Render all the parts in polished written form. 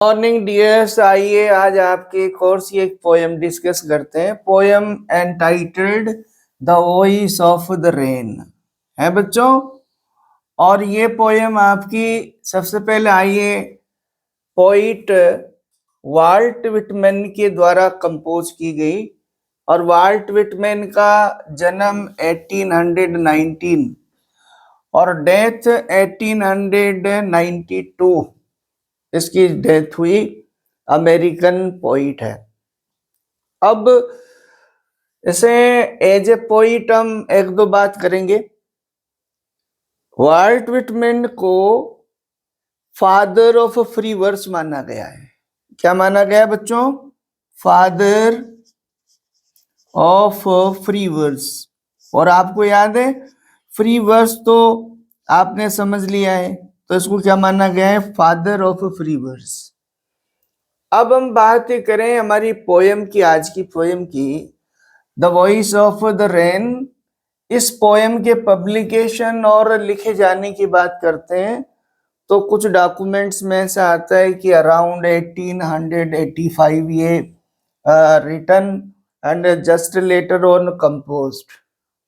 Morning dears, आइए आज आपके कोर्स की एक पोयम डिस्कस करते हैं। Poem entitled the voice of the rain है बच्चों। और ये पोयम आपकी सबसे पहले आइए पोइट वाल्ट विटमैन के द्वारा कंपोज की गई। और वाल्ट विटमैन का जन्म 1819 और डेथ 1892 इसकी डेथ हुई। अमेरिकन पोइट है। अब इसे एज ए पोइट हम एक दो बात करेंगे। वाल्ट विटमैन को फादर ऑफ फ्री वर्स माना गया है। क्या माना गया है बच्चों? Father of free verse. और आपको याद है फ्री वर्स तो आपने समझ लिया है, तो इसको क्या माना गया है? Father of free verse. अब हम बात करें हमारी पोयम की, आज की पोयम की, the voice of the rain. इस पोयम के पब्लिकेशन और लिखे जाने की बात करते हैं तो कुछ डॉक्यूमेंट्स में ऐसा आता है कि अराउंड 1885 ये written and just later on composed.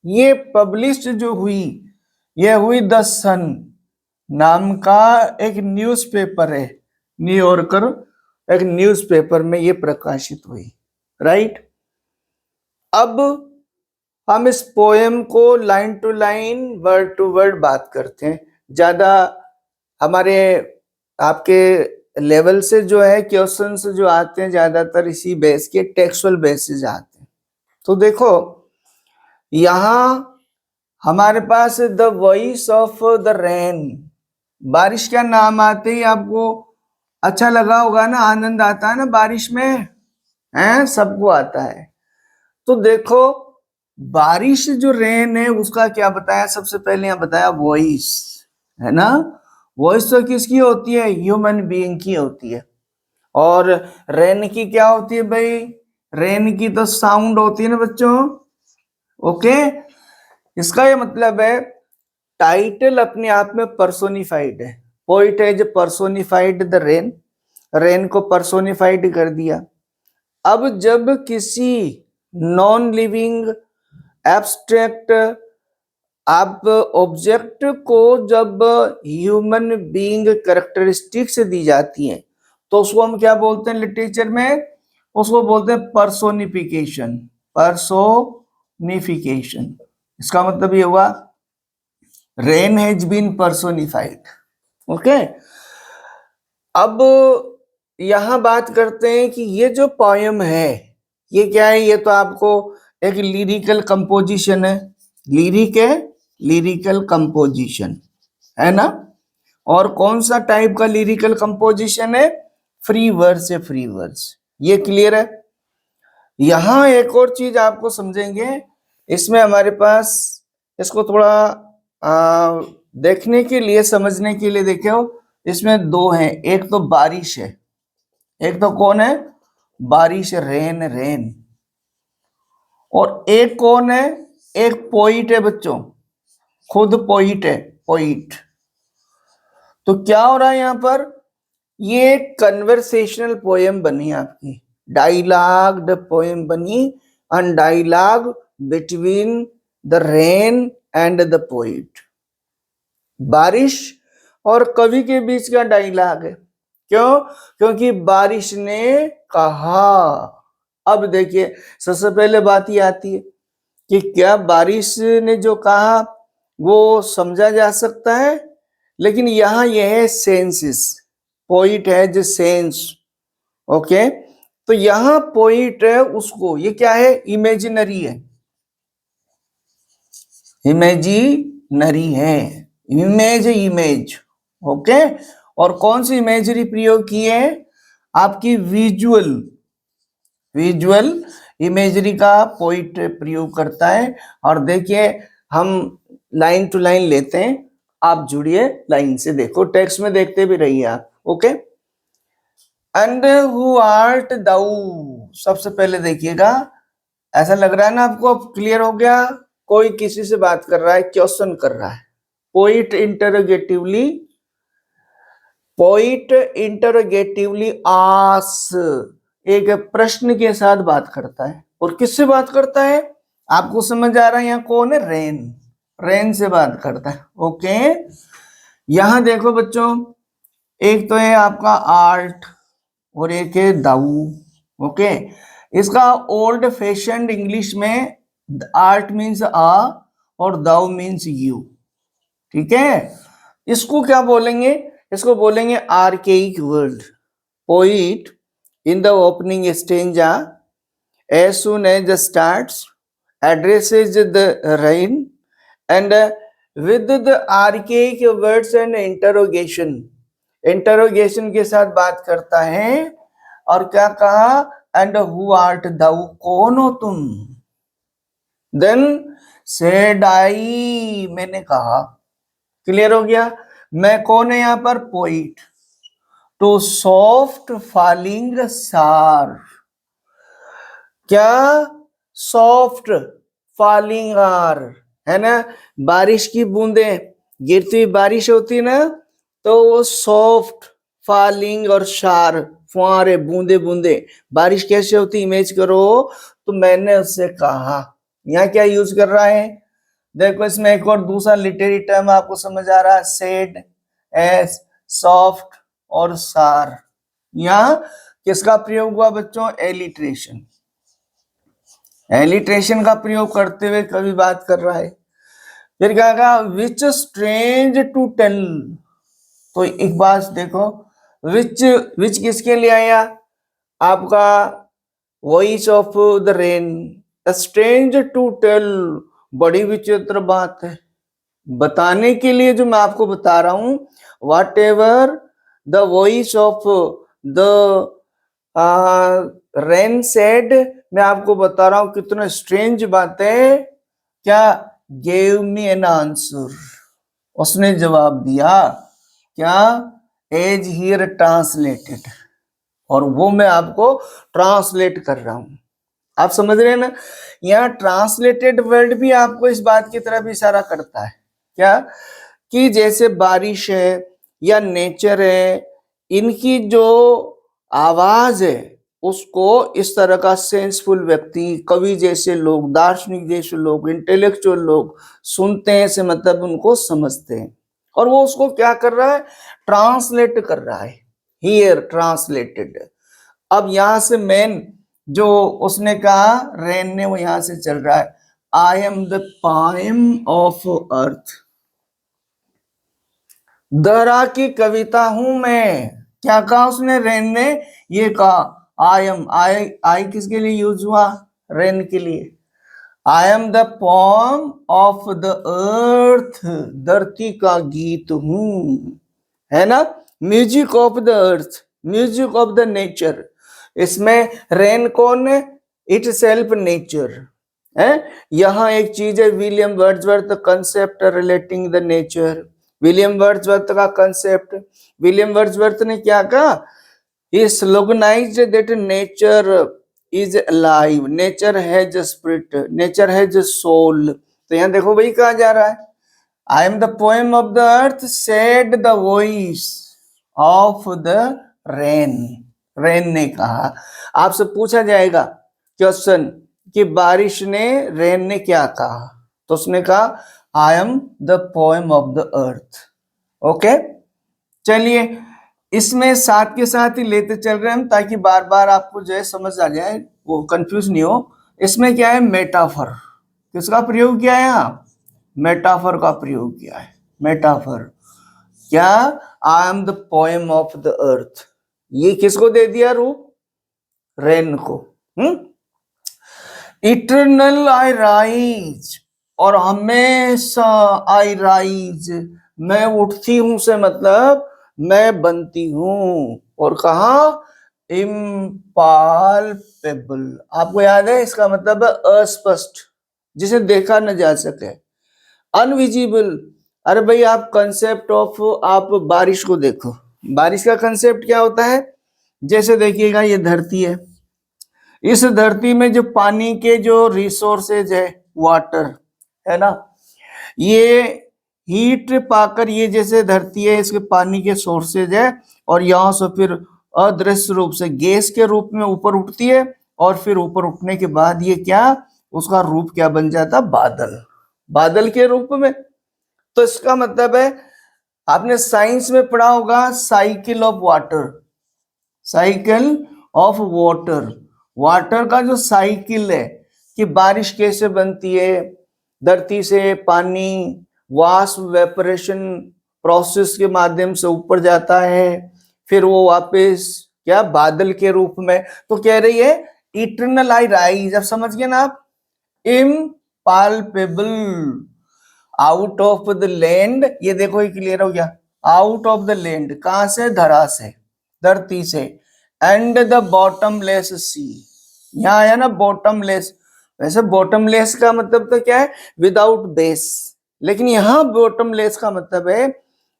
ये पब्लिश्ड जो हुई, ये हुई द सन नाम का एक न्यूज़पेपर है, न्यूयॉर्कर, एक न्यूज़पेपर में ये प्रकाशित हुई। राइट। अब हम इस पोएम को line to line, word to word बात करते हैं। ज्यादा हमारे आपके लेवल से जो है क्वेश्चंस जो आते हैं ज्यादातर इसी बेस के, टेक्सुअल बेसिस आते हैं। तो देखो यहां हमारे पास the voice of the rain, बारिश का नाम आते ही आपको अच्छा लगा होगा ना, आनंद आता है ना बारिश में, है सबको आता है। तो देखो बारिश जो रेन है उसका क्या बताया, सबसे पहले यहाँ बताया वॉइस, है ना। वॉइस तो किसकी होती है? ह्यूमन बीइंग की होती है। और रेन की क्या होती है भाई? रेन की तो साउंड होती है ना बच्चों। ओके, इसका ये मतलब है टाइटल अपने आप में पर्सोनिफाइड है। पोइट है जो पर्सोनिफाइड द रेन, रेन को पर्सोनिफाइड कर दिया। अब जब किसी नॉन लिविंग एब्स्ट्रैक्ट आप ऑब्जेक्ट को जब ह्यूमन बीइंग कैरेक्टरिस्टिक्स दी जाती हैं तो उसको हम क्या बोलते हैं लिटरेचर में? उसको बोलते हैं पर्सोनिफिकेशन। पर्सोनिफिकेशन इसका मतलब ये हुआ rain has been personified. Okay, अब यहां बात करते हैं कि ये जो पोयम है ये क्या है? ये तो आपको एक लिरिकल कंपोजिशन है। लिरिक है, लिरिकल कंपोजिशन है ना। और कौन सा टाइप का लिरिकल कंपोजिशन है? फ्री वर्स है, फ्री वर्स। ये क्लियर है। यहां एक और चीज आपको समझेंगे, इसमें हमारे पास इसको थोड़ा देखने के लिए, समझने के लिए देखो, इसमें दो हैं। एक तो बारिश है, एक तो कौन है? बारिश, रेन, रेन। और एक कौन है? एक पोइट है बच्चों, खुद पोइट है, पोइट। तो क्या हो रहा है यहां पर? ये कन्वर्सेशनल पोएम बनी आपकी, डायलॉग्ड पोएम बनी, and dialogue between the rain and the poet. बारिश और कवि के बीच का डायलॉग है। क्यों? क्योंकि बारिश ने कहा। अब देखिए सबसे पहले बात ये आती है कि क्या बारिश ने जो कहा वो समझा जा सकता है? लेकिन यहां यह है सेंसेस, पोइट है जो सेंस। ओके, तो यहां पोइट है उसको, ये क्या है? इमेजिनरी है, इमेजिनरी है, इमेज, इमेज। ओके, और कौन सी इमेजरी प्रयोग की है? आपकी विजुअल, विजुअल इमेजरी का पोइट प्रयोग करता है। और देखिए हम लाइन टू लाइन लेते हैं, आप जुड़िए लाइन से, देखो टेक्स्ट में देखते भी रहिए आप। Okay, and who art thou, सबसे पहले देखिएगा, ऐसा लग रहा है ना आपको? अब क्लियर हो गया? कोई किसी से बात कर रहा है, क्वेश्चन कर रहा है। पोइट इंटरोगेटिवली पोइट इंटरोगेटिवली आस, एक प्रश्न के साथ बात करता है। और किससे बात करता है? आपको समझ आ रहा है यहाँ कौन है? रेन। रेन से बात करता है। ओके, यहां देखो बच्चों, एक तो है आपका आर्ट और एक है दाऊ। ओके, इसका ओल्ड फैशन इंग्लिश में आर्ट मीन्स आ और दाऊ मीन्स यू। ठीक है, इसको क्या बोलेंगे? इसको बोलेंगे archaic word. Poet in the opening stanza as soon as it starts addresses the rain and with the archaic words and interrogation के साथ बात करता है। और क्या कहा? and who art thou, कौन हो तुम? then said I, मैंने कहा। क्लियर हो गया? मैं कौन है यहाँ पर? पोइट। टू सॉफ्ट फॉलिंग सार, क्या? सॉफ्ट फॉलिंग आर, है ना, बारिश की बूंदें, गिरती हुई बारिश होती ना, तो वो सॉफ्ट फॉलिंग और शार, फुहारे, बूंदे बूंदे, बारिश कैसे होती इमेज करो। तो मैंने उससे कहा, यहाँ क्या यूज कर रहा है? देखो इसमें एक और दूसरा लिटरेरी टर्म आपको समझ आ रहा है, सेड, एस, सॉफ्ट और सार। यहाँ किसका प्रयोग हुआ बच्चों? एलिट्रेशन। एलिट्रेशन का प्रयोग करते हुए कवि बात कर रहा है। फिर क्या कहा? विच स्ट्रेंज टू टेल, तो एक बात देखो, विच विच किसके लिए आया? आपका voice of the rain. Strange to tell, बड़ी विचित्र बात है बताने के लिए जो मैं आपको बता रहा हूं। Whatever the voice of the rain said, मैं आपको बता रहा हूं कितना स्ट्रेंज बात है। क्या? गेव मी एन आंसर, उसने जवाब दिया। क्या? एज हियर ट्रांसलेटेड, और वो मैं आपको ट्रांसलेट कर रहा हूं। आप समझ रहे हैं ना? यहाँ ट्रांसलेटेड वर्ड भी आपको इस बात की तरफ इशारा करता है। क्या? कि जैसे बारिश है या नेचर है, इनकी जो आवाज है उसको इस तरह का सेंसफुल व्यक्ति, कवि जैसे लोग, दार्शनिक जैसे लोग, इंटेलेक्चुअल लोग सुनते हैं, से मतलब उनको समझते हैं। और वो उसको क्या कर रहा है? ट्रांसलेट कर रहा है। Here translated. अब यहां से मेन जो उसने कहा, रेन ने, वो यहां से चल रहा है। I am the poem of earth, दरा की कविता हूं मैं। क्या कहा उसने? रेन ने ये कहा, आई एम, आई किसके लिए यूज हुआ? रेन के लिए। I am the poem of the earth, धरती का गीत हूं, है ना, music of the earth, music of the nature. इसमें रेन कौन है? इट सेल्फ नेचर है। यहां एक चीज है, William Wordsworth concept relating the nature. William Wordsworth का कंसेप्ट, विलियम वर्ड्सवर्थ ने क्या कहा? He sloganized that nature is alive, nature has a spirit, nature has a soul। तो यहाँ देखो भाई कहा जा रहा है, I am the poem of the earth, said the voice of the rain। Rain ने कहा। आपसे पूछा जाएगा क्वेश्चन कि बारिश ने, रेन ने क्या कहा? तो उसने कहा, I am the poem of the earth। Okay, चलिए इसमें साथ के साथ ही लेते चल रहे हैं हम, ताकि बार बार आपको जो है समझ आ जाए, वो कंफ्यूज नहीं हो। इसमें क्या है? मेटाफर। किसका प्रयोग किया है? यहाँ मेटाफर का प्रयोग किया है। मेटाफर क्या? I am the poem of the earth, ये किसको दे दिया रूप? रेन को। इटरनल आई राइज, और हमेशा आई राइज, मैं उठती हूं से मतलब मैं बनती हूं। और कहा? इम्पाल्पेबल, आपको याद है इसका मतलब है अस्पष्ट, जिसे देखा न जा सके, अनविजिबल। अरे भाई आप कंसेप्ट ऑफ, आप बारिश को देखो, बारिश का कंसेप्ट क्या होता है? जैसे देखिएगा ये धरती है, इस धरती में जो पानी के जो रिसोर्सेज है, वाटर है ना, ये हीट पाकर ये जैसे धरती है इसके पानी के सोर्सेज है और यहाँ से फिर अदृश्य रूप से गैस के रूप में ऊपर उठती है और फिर ऊपर उठने के बाद ये क्या उसका रूप क्या बन जाता बादल, बादल के रूप में। तो इसका मतलब है आपने साइंस में पढ़ा होगा cycle of water, cycle of water, water का जो साइकिल है कि बारिश कैसे बनती है, धरती से पानी वाष्प वेपरेशन प्रोसेस के माध्यम से ऊपर जाता है, फिर वो वापस क्या बादल के रूप में। तो कह रही है इटरनल आई राइज, अब समझ गए ना आप, impalpable out of the land, ये देखो ये क्लियर हो गया, आउट ऑफ द लैंड कहां से, धरा से, धरती से, एंड द बॉटमलेस सी, यहां आया ना बॉटमलेस, वैसे बॉटमलेस का मतलब तो क्या है विदाउट बेस, लेकिन यहां बॉटमलेस का मतलब है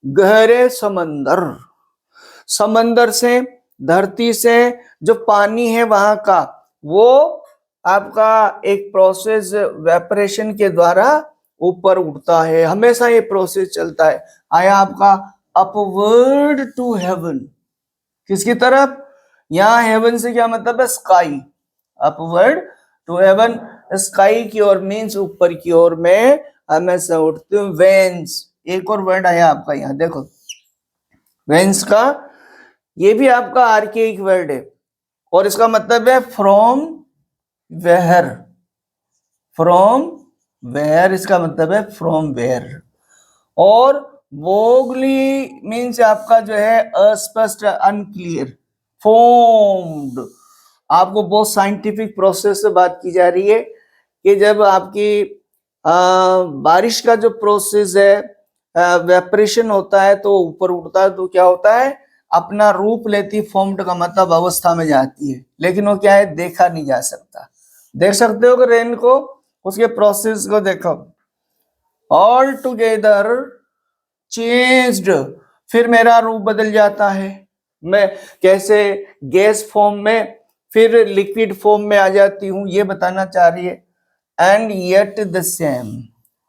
गहरे समंदर, समंदर से धरती से जो पानी है वहां का वो आपका एक प्रोसेस वेपरेशन के द्वारा ऊपर उठता है, हमेशा ये प्रोसेस चलता है। आया आपका अपवर्ड टू हेवन, किसकी तरफ, यहां हेवन से क्या मतलब है sky, upward to heaven sky की ओर मीन्स ऊपर की ओर में हमेशा उठती हूँ। वेंस, एक और वर्ड आया आपका यहाँ देखो, वेंस का ये भी आपका आर्केइक वर्ड है और इसका मतलब है फ्रॉम वेयर, फ्रॉम वेयर इसका मतलब है फ्रॉम वेयर। और वोगली मीन्स आपका जो है अस्पष्ट अनक्लियर, फॉर्म्ड, आपको बहुत साइंटिफिक प्रोसेस से बात की जा रही है कि जब आपकी बारिश का जो प्रोसेस है वेपरेशन होता है तो ऊपर उठता है तो क्या होता है अपना रूप लेती, फॉर्म्ड का मतलब अवस्था में जाती है, लेकिन वो क्या है देखा नहीं जा सकता। देख सकते हो कि रेन को, उसके प्रोसेस को देखो, ऑल टुगेदर चेंज्ड, फिर मेरा रूप बदल जाता है, मैं कैसे गैस फॉर्म में फिर लिक्विड फॉर्म में आ जाती हूं ये बताना चाह रही है। एंड येट द सेम,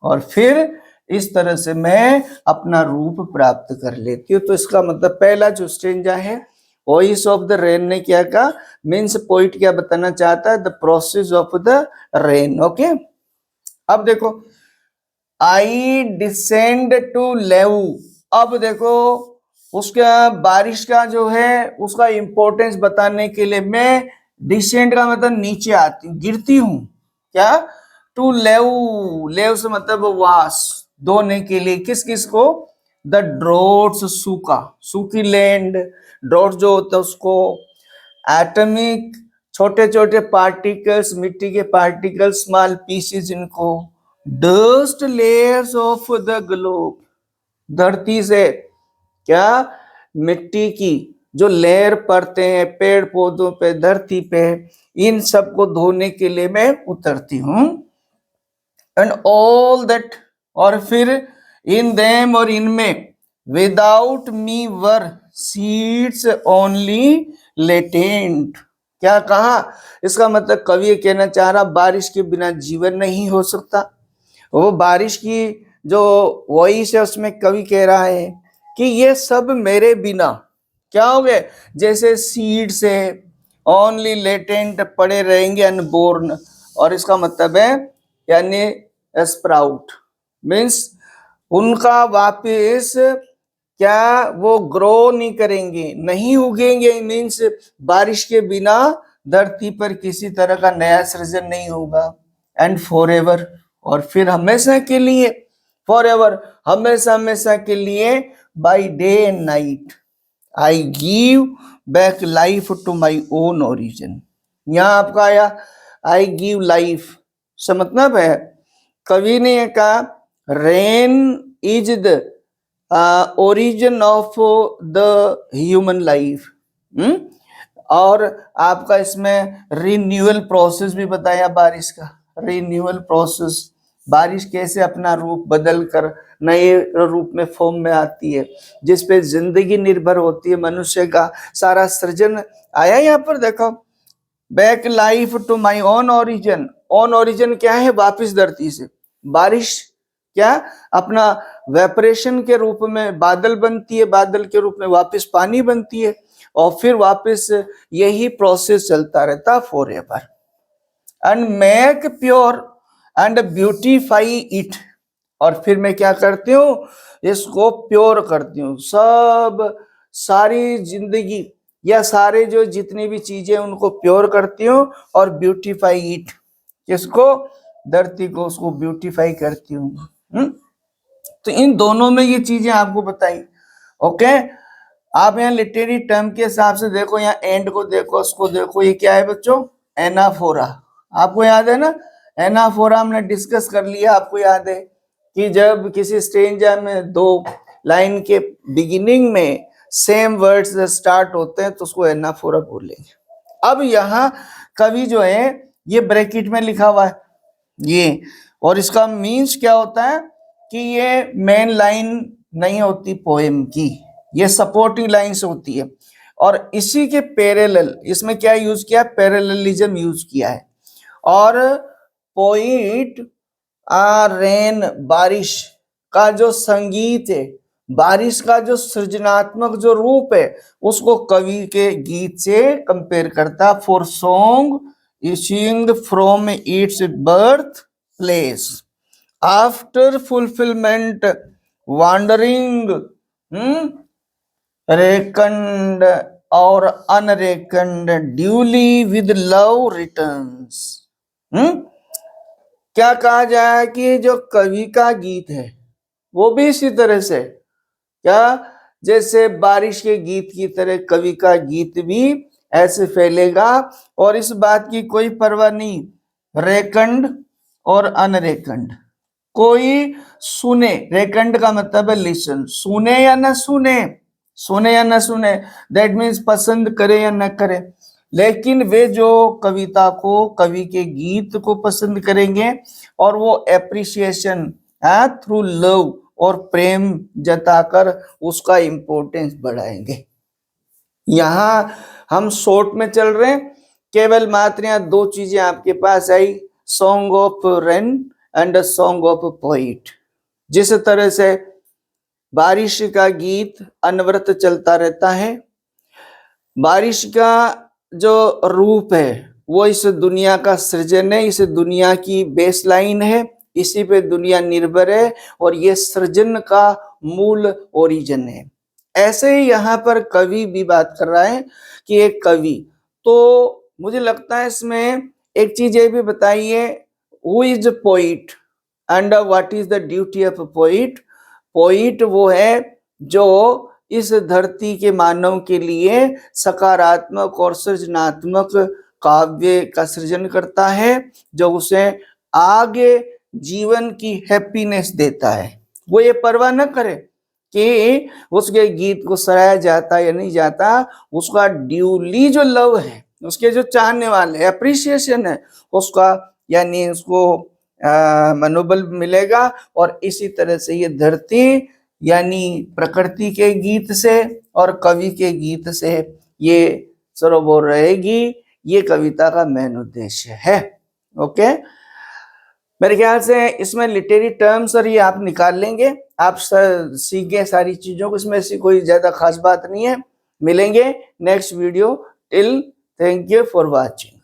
और फिर इस तरह से मैं अपना रूप प्राप्त कर लेती हूँ। तो इसका मतलब पहला जो स्टेंजा है वॉइस ऑफ द रेन ने क्या कहा, मीन्स पोइट क्या बताना चाहता है, the process of the rain. Okay, अब देखो आई डिसेंड टू लेव, अब देखो उसका बारिश का जो है उसका इंपॉर्टेंस बताने के लिए मैं डिसेंड का मतलब नीचे आती हूँ, गिरती हूँ, क्या, टू लेव, लेव से मतलब वास, धोने के लिए, किस किस को, द ड्रॉट्स, सूखा, सूखी लैंड, ड्रॉट जो होता है उसको, एटॉमिक छोटे छोटे पार्टिकल्स, मिट्टी के पार्टिकल, स्मॉल पीसेस इनको, dust layers of the globe, धरती से क्या मिट्टी की जो लेयर पड़ते हैं पेड़ पौधों पे, धरती पे, इन सब को धोने के लिए मैं उतरती हूं। एंड ऑल दैट, और फिर इन देम, और इनमें, विदाउट मी वर सीड्स ओनली लेटेंट, क्या कहा, इसका मतलब कवि ये कहना चाह रहा बारिश के बिना जीवन नहीं हो सकता। वो बारिश की जो वॉइस है उसमें कवि कह रहा है कि ये सब मेरे बिना क्या हो गए, जैसे सीड से ओनली लेटेंट पड़े रहेंगे अनबोर्न, और इसका मतलब है यानी स्प्राउट मीन्स उनका वापस क्या वो ग्रो नहीं करेंगे, नहीं उगेंगे, मीन्स बारिश के बिना धरती पर किसी तरह का नया सृजन नहीं होगा। एंड फॉर एवर, और फिर हमेशा के लिए, फॉर एवर हमेशा हमेशा के लिए, by day and night I give back life to my own origin. यहाँ आपका आया आई गिव लाइफ से मतलब है कवि ने कहा rain is the origin of the human life, और आपका इसमें रिन्यूअल प्रोसेस भी बताया बारिश का, रिन्यूअल प्रोसेस, बारिश कैसे अपना रूप बदल कर नए रूप में फॉर्म में आती है, जिस पे जिंदगी निर्भर होती है, मनुष्य का सारा सृजन आया यहाँ पर देखो, back life to my own origin, own origin क्या है, वापिस धरती से, बारिश क्या अपना वेपरेशन के रूप में बादल बनती है, बादल के रूप में वापस पानी बनती है, और फिर वापस यही प्रोसेस चलता रहता for ever. And make pure and beautify it, और फिर मैं क्या करती हूँ, इसको प्योर करती हूँ। सब सारी जिंदगी या सारे जो जितनी भी चीजें उनको प्योर करती हूँ, और ब्यूटीफाई इट, इसको धरती को उसको ब्यूटीफाई करती हूँ। तो इन दोनों में ये चीजें आपको बताई। ओके, आप यहाँ लिटरेरी टर्म के हिसाब से देखो, यहाँ एंड को देखो, उसको देखो, ये क्या है बच्चों, एनाफोरा। आपको याद है ना, एनाफोरा हमने डिस्कस कर लिया। आपको याद है कि जब किसी स्ट्रेंजर में दो लाइन के बिगिनिंग में सेम वर्ड्स स्टार्ट होते हैं तो उसको एनाफोरा बोलेंगे। अब यहाँ कवि जो है ये ब्रैकेट में लिखा हुआ है ये, और इसका मीन्स क्या होता है कि ये मेन लाइन नहीं होती पोएम की, ये सपोर्टिंग लाइंस होती है। और इसी के पैरेलल इसमें क्या यूज किया, पैरेललिज्म यूज किया है। और पोइट रेन, बारिश का जो संगीत है, बारिश का जो सृजनात्मक जो रूप है, उसको कवि के गीत से कंपेयर करता। For song issuing from its birth place after fulfillment wandering reckoned or unreckoned duly with love returns। क्या कहा जाए कि जो कवि का गीत है वो भी इसी तरह से, क्या जैसे बारिश के गीत की तरह कवि का गीत भी ऐसे फैलेगा, और इस बात की कोई परवाह नहीं, रेकंड और अनरेकंड। कोई सुने, रेकंड का मतलब है लिसन, सुने या ना सुने, सुने या ना सुने, दैट मीन्स पसंद करे या ना करे, लेकिन वे जो कविता को, कवि के गीत को पसंद करेंगे और वो एप्रिसिएशन थ्रू लव और प्रेम जताकर उसका इंपॉर्टेंस बढ़ाएंगे। यहाँ हम शॉर्ट में चल रहे हैं, केवल मात्र यहाँ दो चीजें आपके पास आई, song of rain and song of poet. जिस तरह से बारिश का गीत अनवरत चलता रहता है, बारिश का जो रूप है वो इस दुनिया का सृजन है, इस दुनिया की बेसलाइन है, इसी पे दुनिया निर्भर है, और ये सृजन का मूल ओरिजिन है। ऐसे ही यहाँ पर कवि भी बात कर रहा है कि एक कवि, तो मुझे लगता है इसमें एक चीज ये भी बताइए, who is poet and what is the duty of poet. Poet वो है जो इस धरती के मानव के लिए सकारात्मक और सृजनात्मक काव्य का सृजन करता है, जो उसे आगे जीवन की हैप्पीनेस देता है। वो ये परवाह न करे कि उसके गीत को सराहा जाता या नहीं जाता, उसका ड्यूली जो लव है, उसके जो चाहने वाले एप्रिसिएशन है उसका, यानी उसको मनोबल मिलेगा। और इसी तरह से ये धरती यानी प्रकृति के गीत से और कवि के गीत से ये सरोवर रहेगी, ये कविता का मेन उद्देश्य है। ओके, मेरे ख्याल से इसमें लिटरेरी टर्म्स और ये आप निकाल लेंगे, आप सीख गए सारी चीजों को, इसमें ऐसी कोई ज्यादा खास बात नहीं है। मिलेंगे next video, till thank you for watching.